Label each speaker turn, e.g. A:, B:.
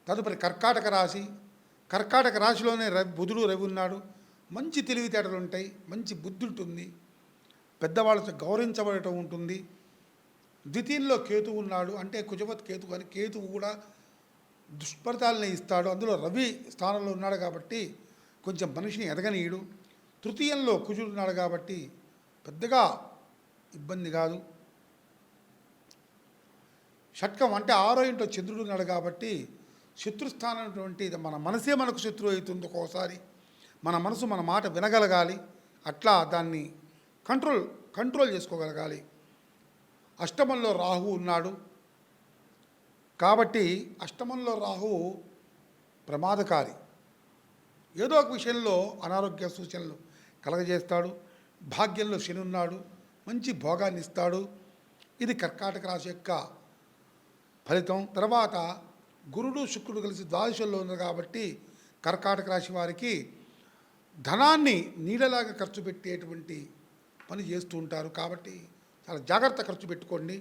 A: తదుపరి కర్కాటక రాశి. కర్కాటక రాశిలోనే బుధుడు రవి ఉన్నాడు. మంచి తెలివితేటలు ఉంటాయి, మంచి బుద్ధి ఉంటుంది, పెద్దవాళ్ళతో గౌరవించబడటం ఉంటుంది. ద్వితీయంలో కేతువు ఉన్నాడు, అంటే కుజవత్ కేతువు అని కేతువు కూడా దుష్ఫలితాలని ఇస్తాడు. అందులో రవి స్థానంలో ఉన్నాడు కాబట్టి కొంచెం మనిషిని ఎదగనీయుడు. తృతీయంలో కుజుడు ఉన్నాడు కాబట్టి పెద్దగా ఇబ్బంది కాదు. షట్కం అంటే ఆరో ఇంట్లో చంద్రుడు ఉన్నాడు కాబట్టి శత్రుస్థానం అటువంటి మన మనసే మనకు శత్రువు అవుతుంది. ఒక్కోసారి మన మనసు మన మాట వినగలగాలి, అట్లా దాన్ని కంట్రోల్ చేసుకోగలగాలి. అష్టమంలో రాహు ఉన్నాడు కాబట్టి అష్టమంలో రాహు ప్రమాదకారి. ఏదో ఒక విషయంలో అనారోగ్య సూచనలు కలగజేస్తాడు. భాగ్యంలో శని ఉన్నాడు, మంచి భోగాన్ని ఇస్తాడు. ఇది కర్కాటక రాశి యొక్క ఫలితం. తర్వాత గురుడు శుక్రుడు కలిసి ద్వాదశంలో ఉన్నారు కాబట్టి కర్కాటక రాశి వారికి ధనాన్ని నీడలాగా ఖర్చు పెట్టేటువంటి పని చేస్తూ ఉంటారు. కాబట్టి చాలా జాగ్రత్త ఖర్చు పెట్టుకోండి.